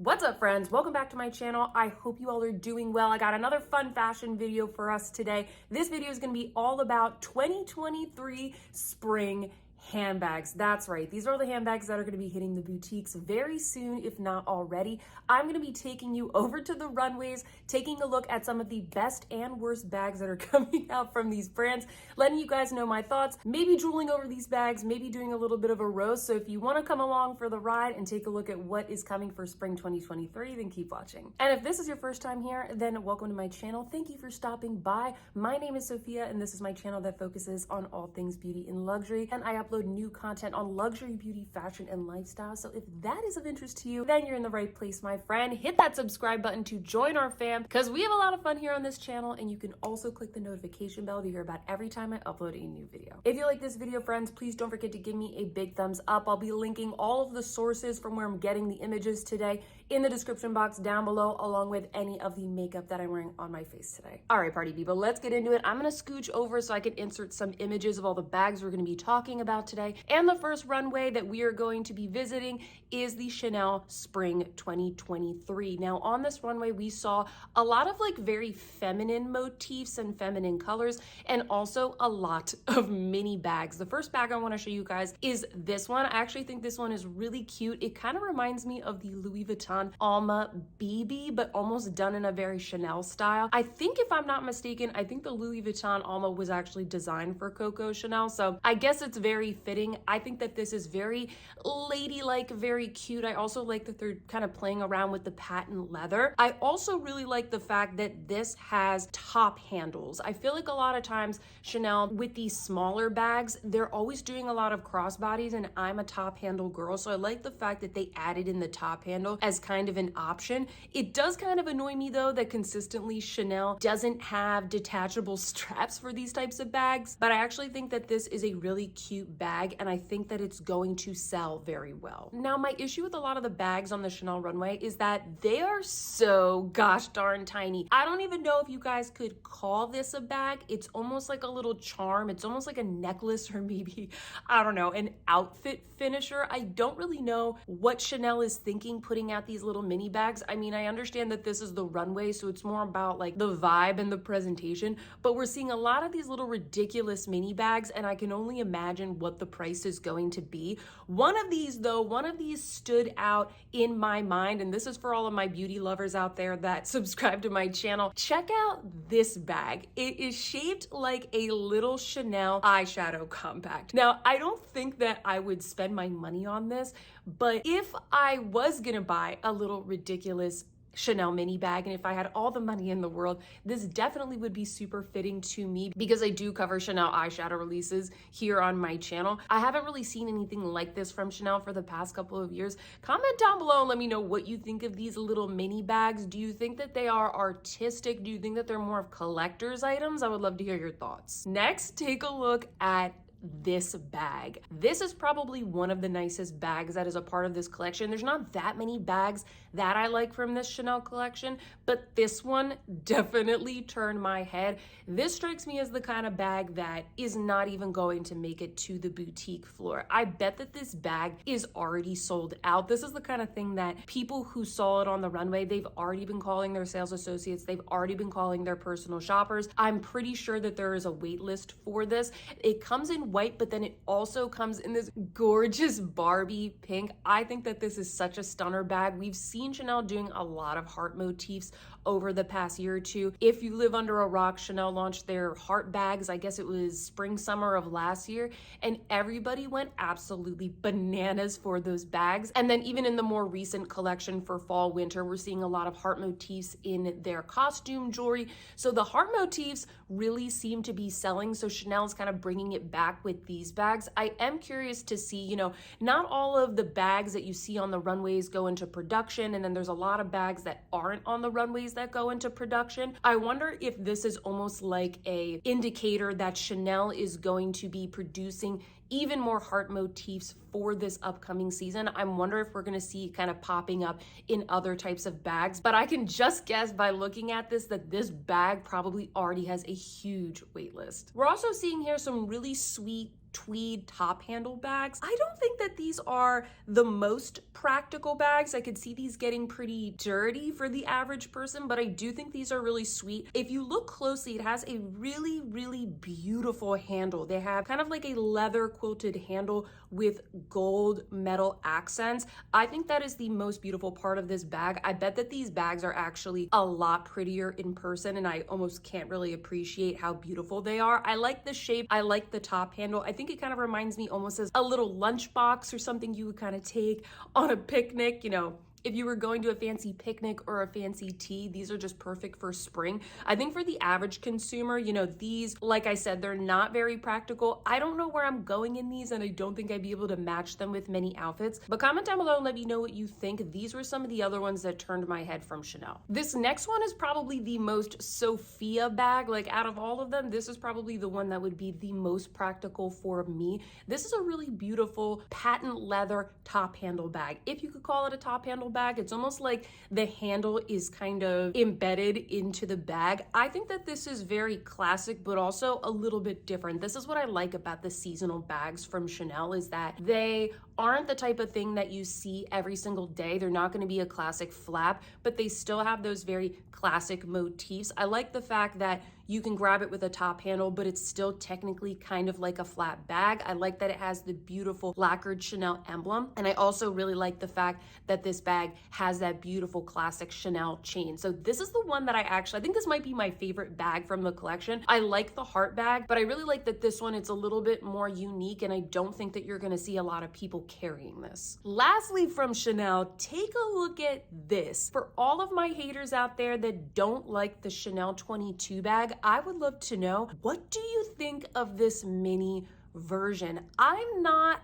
What's up, friends? Welcome back to my channel. I hope you all are doing well. I got another fun fashion video for us today. This video is going to be all about 2023 spring handbags. That's right. These are the handbags that are going to be hitting the boutiques very soon, if not already. I'm going to be taking you over to the runways, taking a look at some of the best and worst bags that are coming out from these brands, letting you guys know my thoughts, maybe drooling over these bags, maybe doing a little bit of a roast. So if you want to come along for the ride and take a look at what is coming for spring 2023, then keep watching. And if this is your first time here, then welcome to my channel. Thank you for stopping by. My name is Sophia, and this is my channel that focuses on all things beauty and luxury, and I upload new content on luxury, beauty, fashion, and lifestyle. So if that is of interest to you, then you're in the right place, my friend. Hit that subscribe button to join our fam, because we have a lot of fun here on this channel, and you can also click the notification bell to hear about every time I upload a new video. If you like this video, friends, please don't forget to give me a big thumbs up. I'll be linking all of the sources from where I'm getting the images today in the description box down below, along with any of the makeup that I'm wearing on my face today. All right, party people, let's get into it. I'm gonna scooch over so I can insert some images of all the bags we're gonna be talking about today. And the first runway that we are going to be visiting is the Chanel Spring 2023. Now on this runway, we saw a lot of like very feminine motifs and feminine colors, and also a lot of mini bags. The first bag I wanna show you guys is this one. I actually think this one is really cute. It kind of reminds me of the Louis Vuitton Alma BB, but almost done in a very Chanel style. I think, if I'm not mistaken, I think the Louis Vuitton Alma was actually designed for Coco Chanel, so I guess it's very fitting. I think that this is very ladylike, very cute. I also like that they're kind of playing around with the patent leather. I also really like the fact that this has top handles. I feel like a lot of times Chanel, with these smaller bags, they're always doing a lot of crossbodies, and I'm a top handle girl, so I like the fact that they added in the top handle as kind of an option. It does kind of annoy me though that consistently Chanel doesn't have detachable straps for these types of bags, but I actually think that this is a really cute bag, and I think that it's going to sell very well. Now, my issue with a lot of the bags on the Chanel runway is that they are so gosh darn tiny. I don't even know if you guys could call this a bag. It's almost like a little charm. It's almost like a necklace, or maybe, I don't know, an outfit finisher. I don't really know what Chanel is thinking putting out these little mini bags. I mean, I understand that this is the runway, so it's more about like the vibe and the presentation, but we're seeing a lot of these little ridiculous mini bags, and I can only imagine what the price is going to be. One of these stood out in my mind, and this is for all of my beauty lovers out there that subscribe to my channel. Check out this bag. It is shaped like a little Chanel eyeshadow compact. Now, I don't think that I would spend my money on this, but if I was gonna buy a little ridiculous Chanel mini bag, and if I had all the money in the world, this definitely would be super fitting to me, because I do cover Chanel eyeshadow releases here on my channel. I haven't really seen anything like this from Chanel for the past couple of years. Comment down below and let me know what you think of these little mini bags. Do you think that they are artistic? Do you think that they're more of collector's items? I would love to hear your thoughts. Next, take a look at this bag. This is probably one of the nicest bags that is a part of this collection. There's not that many bags that I like from this Chanel collection, but this one definitely turned my head. This strikes me as the kind of bag that is not even going to make it to the boutique floor. I bet that this bag is already sold out. This is the kind of thing that people who saw it on the runway, they've already been calling their sales associates, they've already been calling their personal shoppers. I'm pretty sure that there is a wait list for this. It comes in white, but then it also comes in this gorgeous Barbie pink. I think that this is such a stunner bag. We've seen Chanel doing a lot of heart motifs over the past year or two. If you live under a rock, Chanel launched their heart bags, I guess it was spring summer of last year, and everybody went absolutely bananas for those bags. And then even in the more recent collection for fall winter, we're seeing a lot of heart motifs in their costume jewelry. So the heart motifs really seem to be selling, so Chanel's kind of bringing it back with these bags. I am curious to see, you know, not all of the bags that you see on the runways go into production, and then there's a lot of bags that aren't on the runways that go into production. I wonder if this is almost like a indicator that Chanel is going to be producing even more heart motifs for this upcoming season. I wonder if we're gonna see kind of popping up in other types of bags, but I can just guess by looking at this that this bag probably already has a huge wait list. We're also seeing here some really sweet tweed top handle bags. I don't think that these are the most practical bags. I could see these getting pretty dirty for the average person, but I do think these are really sweet. If you look closely, it has a really, really beautiful handle. They have kind of like a leather quilted handle with gold metal accents. I think that is the most beautiful part of this bag. I bet that these bags are actually a lot prettier in person, and I almost can't really appreciate how beautiful they are. I like the shape. I like the top handle. I think it kind of reminds me almost as a little lunchbox or something you would kind of take on a picnic, you know. If you were going to a fancy picnic or a fancy tea, these are just perfect for spring. I think for the average consumer, you know, these, like I said, they're not very practical. I don't know where I'm going in these, and I don't think I'd be able to match them with many outfits. But comment down below and let me know what you think. These were some of the other ones that turned my head from Chanel. This next one is probably the most Sophia bag. Like out of all of them, this is probably the one that would be the most practical for me. This is a really beautiful patent leather top handle bag. If you could call it a top handle bag, it's almost like the handle is kind of embedded into the bag. I think that this is very classic, but also a little bit different. This is what I like about the seasonal bags from Chanel, is that they aren't the type of thing that you see every single day. They're not going to be a classic flap, but they still have those very classic motifs. I like the fact that you can grab it with a top handle, but it's still technically kind of like a flat bag. I like that it has the beautiful lacquered Chanel emblem. And I also really like the fact that this bag has that beautiful classic Chanel chain. So this is the one that I think this might be my favorite bag from the collection. I like the heart bag, but I really like that this one, it's a little bit more unique, and I don't think that you're gonna see a lot of people carrying this. Lastly, from Chanel, take a look at this. For all of my haters out there that don't like the Chanel 22 bag, I would love to know, what do you think of this mini version? I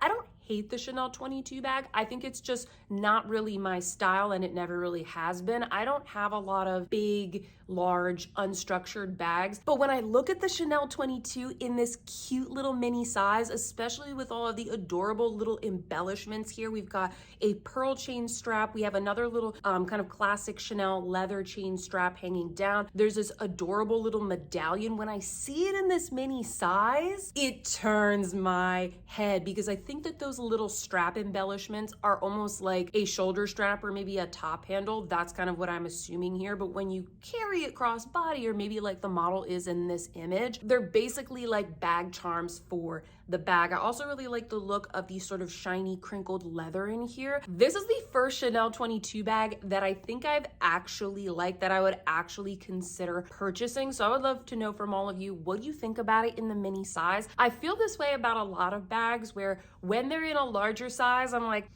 don't hate the Chanel 22 bag. I think it's just not really my style, and it never really has been. I don't have a lot of big, large, unstructured bags. But when I look at the Chanel 22 in this cute little mini size, especially with all of the adorable little embellishments here, we've got a pearl chain strap. We have another little kind of classic Chanel leather chain strap hanging down. There's this adorable little medallion. When I see it in this mini size, it turns my head, because I think that those little strap embellishments are almost like a shoulder strap or maybe a top handle. That's kind of what I'm assuming here. But when you carry it cross body, or maybe like the model is in this image, they're basically like bag charms for the bag. I also really like the look of the sort of shiny crinkled leather in here. This is the first Chanel 22 bag that I think I've actually liked, that I would actually consider purchasing. So I would love to know from all of you, what you think about it in the mini size. I feel this way about a lot of bags, where when they're in a larger size, I'm like,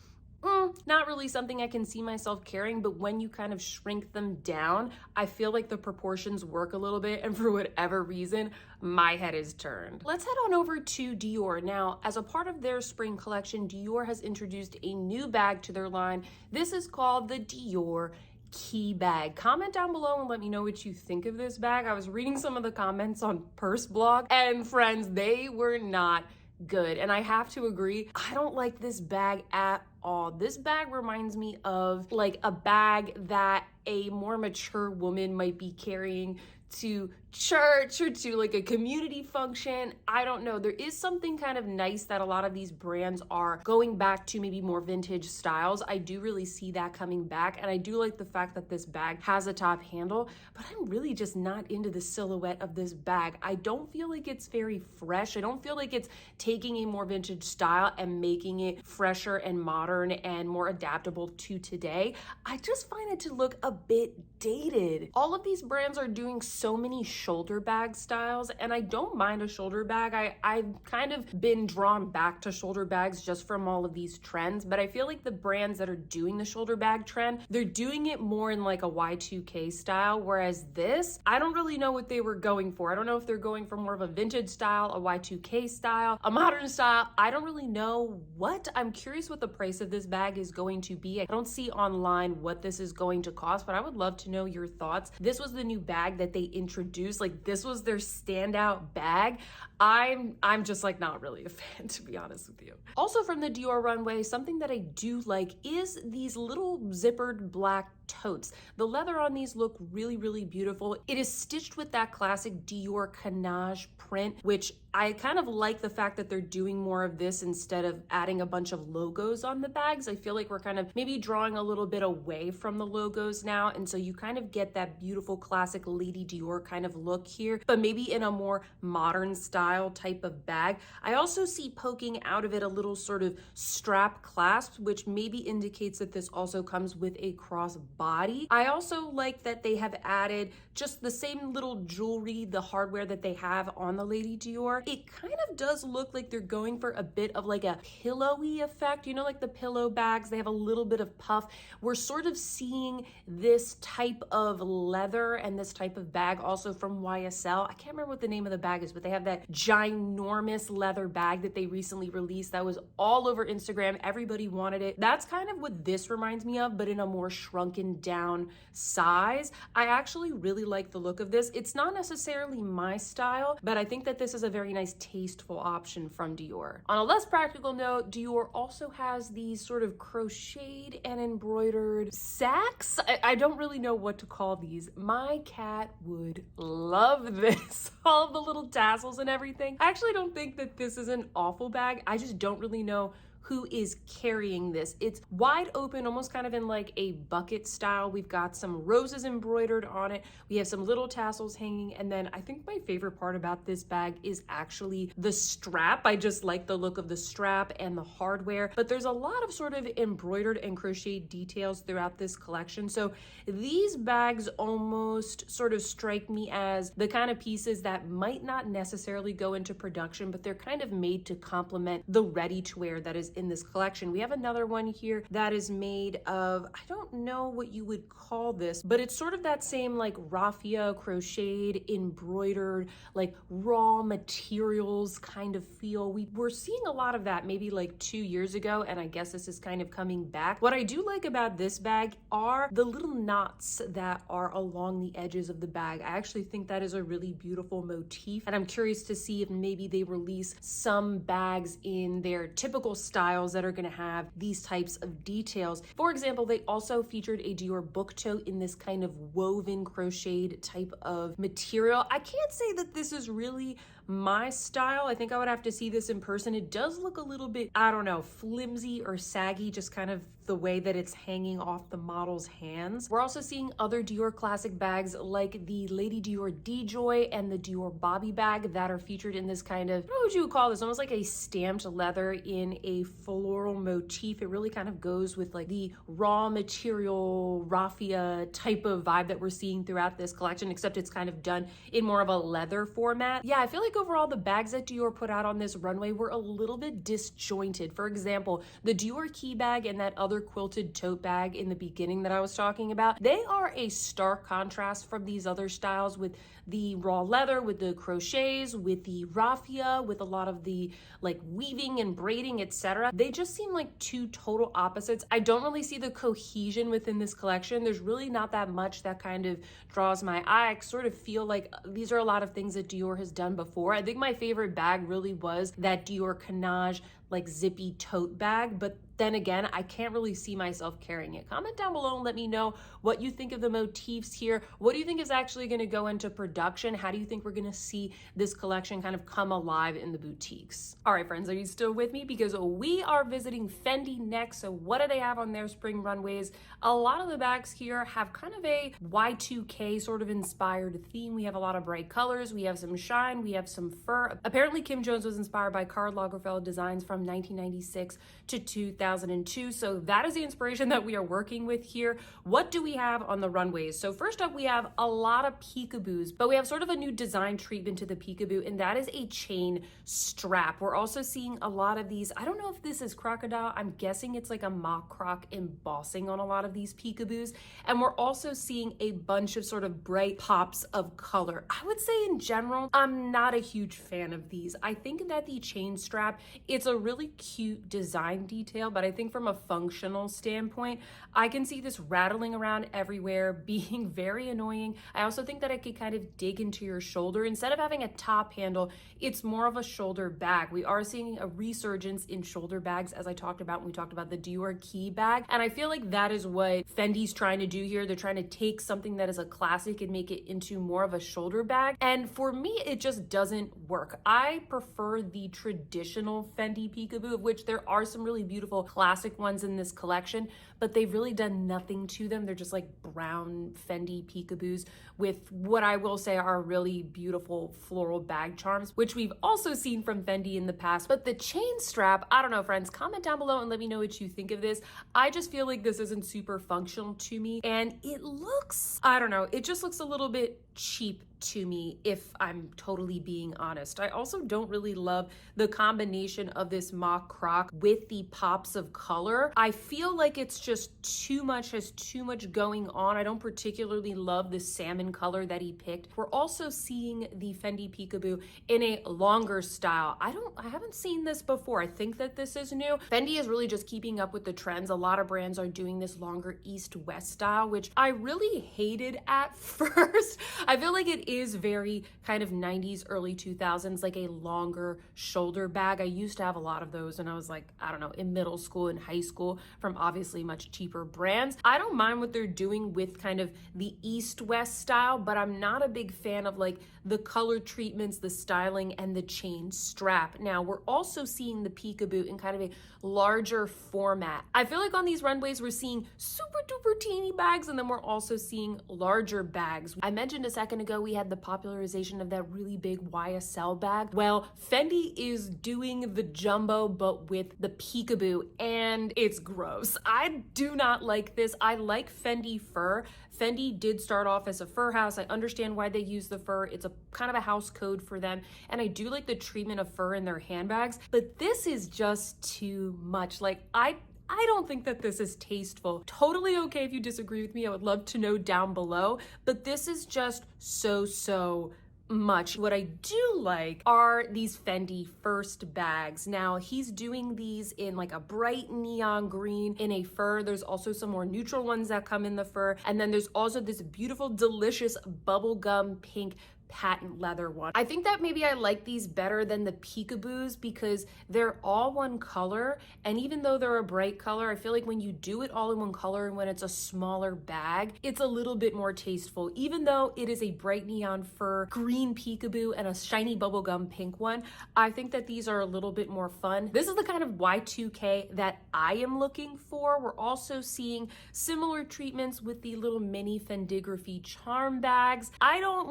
not really something I can see myself carrying. But when you kind of shrink them down, I feel like the proportions work a little bit, and for whatever reason, my head is turned. Let's head on over to Dior. Now, as a part of their spring collection, Dior has introduced a new bag to their line. This is called the Dior Key bag. Comment down below and let me know what you think of this bag. I was reading some of the comments on Purse Blog, and friends, they were not good. And I have to agree, I don't like this bag at all. This bag reminds me of like a bag that a more mature woman might be carrying to church or to like a community function. I don't know. There is something kind of nice that a lot of these brands are going back to, maybe more vintage styles. I do really see that coming back, and I do like the fact that this bag has a top handle, but I'm really just not into the silhouette of this bag. I don't feel like it's very fresh. I don't feel like it's taking a more vintage style and making it fresher and modern and more adaptable to today. I just find it to look a bit dated. All of these brands are doing so many shoulder bag styles, and I don't mind a shoulder bag. I've kind of been drawn back to shoulder bags just from all of these trends, but I feel like the brands that are doing the shoulder bag trend, they're doing it more in like a Y2K style, whereas this, I don't really know what they were going for. I don't know if they're going for more of a vintage style, a Y2K style, a modern style. I don't really know what. I'm curious what the price of this bag is going to be. I don't see online what this is going to cost, but I would love to know your thoughts. This was the new bag that they introduced. Like, this was their standout bag. I'm just like not really a fan, to be honest with you. Also from the Dior runway, something that I do like is these little zippered black totes. The leather on these look really, really beautiful. It is stitched with that classic Dior canage print, which I kind of like the fact that they're doing more of this instead of adding a bunch of logos on the bags. I feel like we're kind of maybe drawing a little bit away from the logos now, and so you kind of get that beautiful classic Lady Dior kind of look here, but maybe in a more modern style type of bag. I also see poking out of it a little sort of strap clasp, which maybe indicates that this also comes with a cross body. I also like that they have added just the same little jewelry, the hardware that they have on the Lady Dior. It kind of does look like they're going for a bit of like a pillowy effect, you know, like the pillow bags, they have a little bit of puff. We're sort of seeing this type of leather and this type of bag also from YSL. I can't remember what the name of the bag is, but they have that ginormous leather bag that they recently released that was all over Instagram. Everybody wanted it. That's kind of what this reminds me of, but in a more shrunken down size. I actually really like the look of this. It's not necessarily my style, but I think that this is a very nice tasteful option from Dior. On a less practical note, Dior also has these sort of crocheted and embroidered sacks. I don't really know what to call these. My cat would love this. All of the little tassels and everything. I actually don't think that this is an awful bag. I just don't really know who is carrying this. It's wide open, almost kind of in like a bucket style. We've got some roses embroidered on it. We have some little tassels hanging. And then I think my favorite part about this bag is actually the strap. I just like the look of the strap and the hardware, but there's a lot of sort of embroidered and crocheted details throughout this collection. So these bags almost sort of strike me as the kind of pieces that might not necessarily go into production, but they're kind of made to complement the ready-to-wear that is in this collection. We have another one here that is made of, I don't know what you would call this, but it's sort of that same like raffia, crocheted, embroidered, like raw materials kind of feel. We were seeing a lot of that maybe like 2 years ago, and I guess this is kind of coming back. What I do like about this bag are the little knots that are along the edges of the bag. I actually think that is a really beautiful motif, and I'm curious to see if maybe they release some bags in their typical styles that are going to have these types of details. For example, they also featured a Dior book tote in this kind of woven crocheted type of material. I can't say that this is really my style. I think I would have to see this in person. It does look a little bit, I don't know, flimsy or saggy, just kind of the way that it's hanging off the model's hands. We're also seeing other Dior classic bags like the Lady Dior D-Joy and the Dior Bobby bag that are featured in this kind of, what would you call this? Almost like a stamped leather in a floral motif. It really kind of goes with like the raw material raffia type of vibe that we're seeing throughout this collection, except it's kind of done in more of a leather format. Yeah, I feel like overall the bags that Dior put out on this runway were a little bit disjointed. For example, the Dior key bag and that other quilted tote bag in the beginning that I was talking about, they are a stark contrast from these other styles with the raw leather, with the crochets, with the raffia, with a lot of the like weaving and braiding, etc. They just seem like two total opposites. I don't really see the cohesion within this collection. There's really not that much that kind of draws my eye. I sort of feel like these are a lot of things that Dior has done before. I think my favorite bag really was that Dior Canage like zippy tote bag, but then again, I can't really see myself carrying it. Comment down below and let me know what you think of the motifs here. What do you think is actually going to go into production? How do you think we're going to see this collection kind of come alive in the boutiques? All right, friends, are you still with me? Because we are visiting Fendi next. So what do they have on their spring runways? A lot of the bags here have kind of a Y2K sort of inspired theme. We have a lot of bright colors. We have some shine. We have some fur. Apparently, Kim Jones was inspired by Karl Lagerfeld designs from 1996 to 2002. So that is the inspiration that we are working with here. What do we have on the runways? So first up, we have a lot of peekaboos, but we have sort of a new design treatment to the peekaboo, and that is a chain strap. We're also seeing a lot of these. I don't know if this is crocodile. I'm guessing it's like a mock croc embossing on a lot of these peekaboos. And we're also seeing a bunch of sort of bright pops of color. I would say in general, I'm not a huge fan of these. I think that the chain strap, it's a really really cute design detail, but I think from a functional standpoint, I can see this rattling around everywhere, being very annoying. I also think that it could kind of dig into your shoulder. Instead of having a top handle, it's more of a shoulder bag. We are seeing a resurgence in shoulder bags, as I talked about when we talked about the Dior key bag. And I feel like that is what Fendi's trying to do here. They're trying to take something that is a classic and make it into more of a shoulder bag. And for me, it just doesn't work. I prefer the traditional Fendi peekaboo, of which there are some really beautiful classic ones in this collection, but they've really done nothing to them. They're just like brown Fendi peekaboos with what I will say are really beautiful floral bag charms, which we've also seen from Fendi in the past. But the chain strap, I don't know, friends, comment down below and let me know what you think of this. I just feel like this isn't super functional to me, and it looks, I don't know, it just looks a little bit cheap to me, if I'm totally being honest. I also don't really love the combination of this mock croc with the pops of color. I feel like it's just too much, has too much going on. I don't particularly love the salmon color that he picked. We're also seeing the Fendi peekaboo in a longer style. I haven't seen this before. I think that this is new. Fendi is really just keeping up with the trends. A lot of brands are doing this longer east-west style, which I really hated at first. I feel like it is very kind of 90s, early 2000s, like a longer shoulder bag. I used to have a lot of those when I was like, I don't know, in middle school and high school from obviously much cheaper brands. I don't mind what they're doing with kind of the east-west style, but I'm not a big fan of like the color treatments, the styling, and the chain strap. Now, we're also seeing the peekaboo in kind of a larger format. I feel like on these runways, we're seeing super duper teeny bags, and then we're also seeing larger bags. I mentioned a second ago, we had the popularization of that really big YSL bag. Well, Fendi is doing the jumbo, but with the peekaboo, and it's gross. I do not like this. I like Fendi fur. Fendi did start off as a fur house. I understand why they use the fur. It's a kind of a house code for them. And I do like the treatment of fur in their handbags, but this is just too much. Like, I don't think that this is tasteful. Totally okay if you disagree with me. I would love to know down below, but this is just so much. What I do like are these Fendi first bags. Now, he's doing these in like a bright neon green in a fur. There's also some more neutral ones that come in the fur. And then there's also this beautiful, delicious bubblegum pink patent leather one. I think that maybe I like these better than the peekaboos because they're all one color, and even though they're a bright color, I feel like when you do it all in one color and when it's a smaller bag, it's a little bit more tasteful. Even though it is a bright neon fur green peekaboo and a shiny bubblegum pink one, I think that these are a little bit more fun. This is the kind of Y2K that I am looking for. We're also seeing similar treatments with the little mini Fendigraphy charm bags. I don't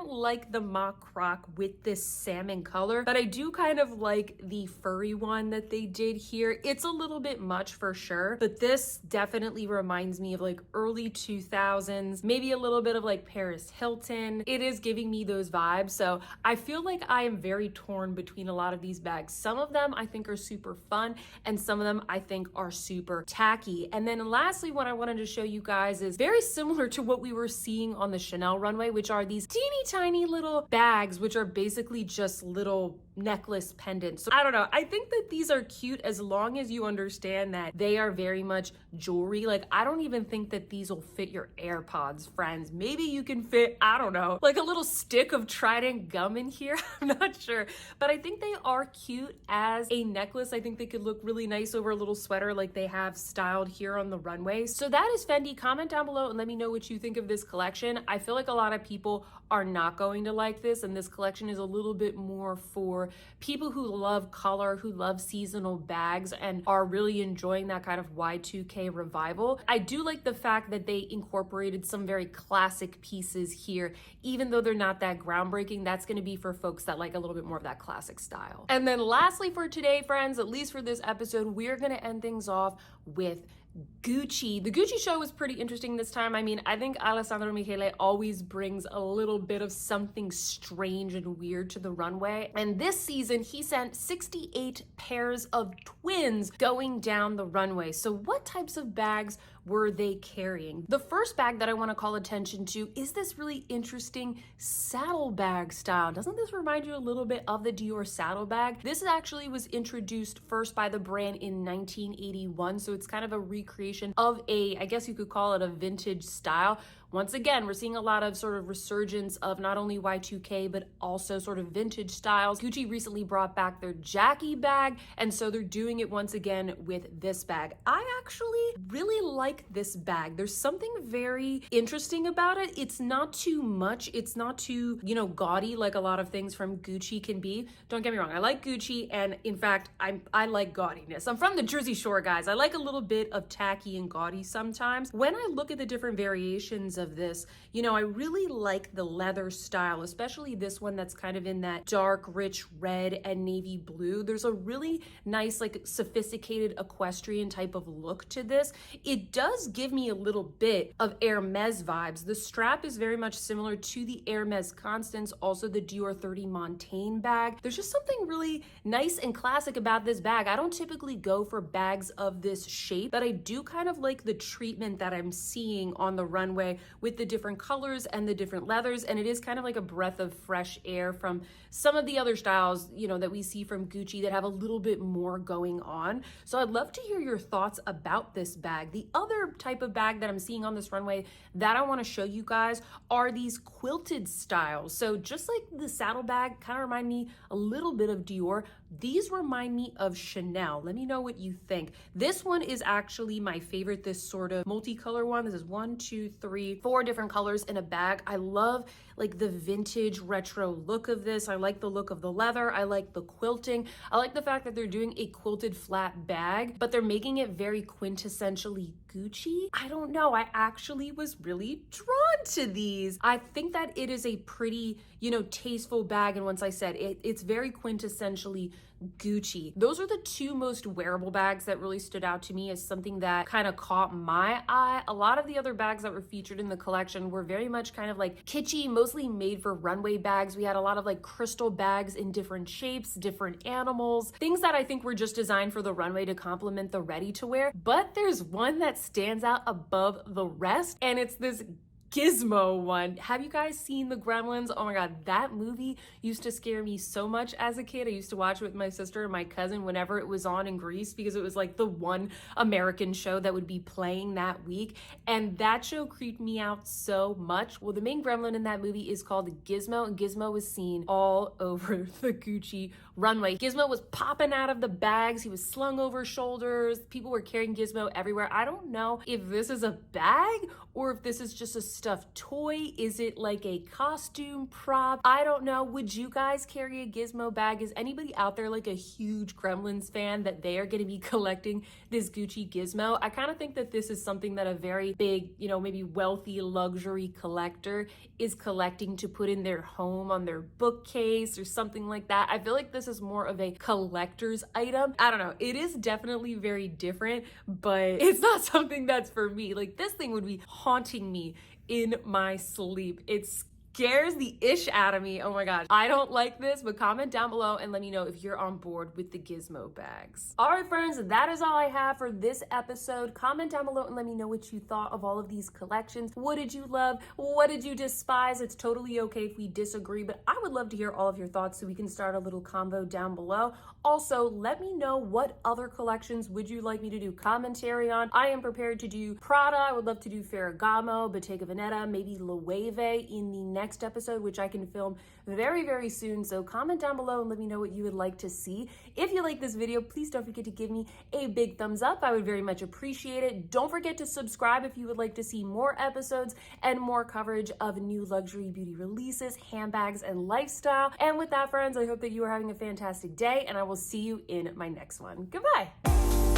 like the mock croc with this salmon color, but I do kind of like the furry one that they did here. It's a little bit much for sure, but this definitely reminds me of like early 2000s, maybe a little bit of like Paris Hilton. It is giving me those vibes. So I feel like I am very torn between a lot of these bags. Some of them I think are super fun, and some of them I think are super tacky. And then lastly, what I wanted to show you guys is very similar to what we were seeing on the Chanel runway, which are these teeny tiny little bags, which are basically just little necklace pendants. So I don't know. I think that these are cute as long as you understand that they are very much jewelry. Like, I don't even think that these will fit your AirPods, friends. Maybe you can fit, I don't know, like a little stick of Trident gum in here. I'm not sure, but I think they are cute as a necklace. I think they could look really nice over a little sweater like they have styled here on the runway. So that is Fendi. Comment down below and let me know what you think of this collection. I feel like a lot of people are not going to like this, and this collection is a little bit more for people who love color, who love seasonal bags, and are really enjoying that kind of Y2K revival. I do like the fact that they incorporated some very classic pieces here, even though they're not that groundbreaking. That's going to be for folks that like a little bit more of that classic style. And then lastly for today, friends, at least for this episode, we're going to end things off with Gucci. The Gucci show was pretty interesting this time. I mean, I think Alessandro Michele always brings a little bit of something strange and weird to the runway. And this season, he sent 68 pairs of twins going down the runway. So what types of bags were they carrying? The first bag that I want to call attention to is this really interesting saddlebag style. Doesn't this remind you a little bit of the Dior saddlebag? This actually was introduced first by the brand in 1981, so it's kind of a recreation of I guess you could call it a vintage style. Once again, we're seeing a lot of sort of resurgence of not only Y2K, but also sort of vintage styles. Gucci recently brought back their Jackie bag, and so they're doing it once again with this bag. I actually really like this bag. There's something very interesting about it. It's not too much. It's not too, gaudy like a lot of things from Gucci can be. Don't get me wrong. I like Gucci, and in fact, I like gaudiness. I'm from the Jersey Shore, guys. I like a little bit of tacky and gaudy sometimes. When I look at the different variations of this, I really like the leather style, especially this one that's kind of in that dark, rich red and navy blue. There's a really nice, like sophisticated equestrian type of look to this. It does give me a little bit of Hermes vibes. The strap is very much similar to the Hermes Constance, also the Dior 30 Montaigne bag. There's just something really nice and classic about this bag. I don't typically go for bags of this shape, but I do kind of like the treatment that I'm seeing on the runway with the different colors and the different leathers, and it is kind of like a breath of fresh air from some of the other styles, that we see from Gucci that have a little bit more going on. So I'd love to hear your thoughts about this bag. The other type of bag that I'm seeing on this runway that I want to show you guys are these quilted styles. So just like the saddlebag kind of remind me a little bit of Dior, these remind me of Chanel. Let me know what you think. This one is actually my favorite, this sort of multicolor one. This is 1, 2, 3, 4 different colors in a bag. I love like the vintage retro look of this. I like the look of the leather. I like the quilting. I like the fact that they're doing a quilted flat bag, but they're making it very quintessentially Gucci. I don't know. I actually was really drawn to these. I think that it is a pretty, tasteful bag. And once I said it's very quintessentially Gucci. Those are the two most wearable bags that really stood out to me as something that kind of caught my eye. A lot of the other bags that were featured in the collection were very much kind of like kitschy, mostly made for runway bags. We had a lot of like crystal bags in different shapes, different animals, things that I think were just designed for the runway to complement the ready to wear. But there's one that stands out above the rest, and it's this Gizmo one. Have you guys seen the Gremlins? Oh my God, that movie used to scare me so much as a kid. I used to watch it with my sister and my cousin whenever it was on in Greece because it was like the one American show that would be playing that week. And that show creeped me out so much. Well, the main gremlin in that movie is called Gizmo, and Gizmo was seen all over the Gucci runway. Gizmo was popping out of the bags. He was slung over shoulders. People were carrying Gizmo everywhere. I don't know if this is a bag or if this is just a stuffed toy. Is it like a costume prop? I don't know. Would you guys carry a Gizmo bag? Is anybody out there like a huge Gremlins fan that they are going to be collecting this Gucci Gizmo? I kind of think that this is something that a very big, maybe wealthy luxury collector is collecting to put in their home on their bookcase or something like that. I feel like this is more of a collector's item. I don't know. It is definitely very different, but it's not something that's for me. Like, this thing would be haunting me in my sleep. It scares the ish out of me. Oh my gosh. I don't like this, but comment down below and let me know if you're on board with the Gizmo bags. All right, friends, that is all I have for this episode. Comment down below and let me know what you thought of all of these collections. What did you love? What did you despise? It's totally okay if we disagree, but I would love to hear all of your thoughts so we can start a little convo down below. Also, let me know what other collections would you like me to do commentary on. I am prepared to do Prada. I would love to do Ferragamo, Bottega Veneta, maybe Loewe in the next episode, which I can film very, very soon. So comment down below and let me know what you would like to see. If you like this video, please don't forget to give me a big thumbs up. I would very much appreciate it. Don't forget to subscribe if you would like to see more episodes and more coverage of new luxury beauty releases, handbags, and lifestyle. And with that, friends, I hope that you are having a fantastic day, and I will see you in my next one. Goodbye.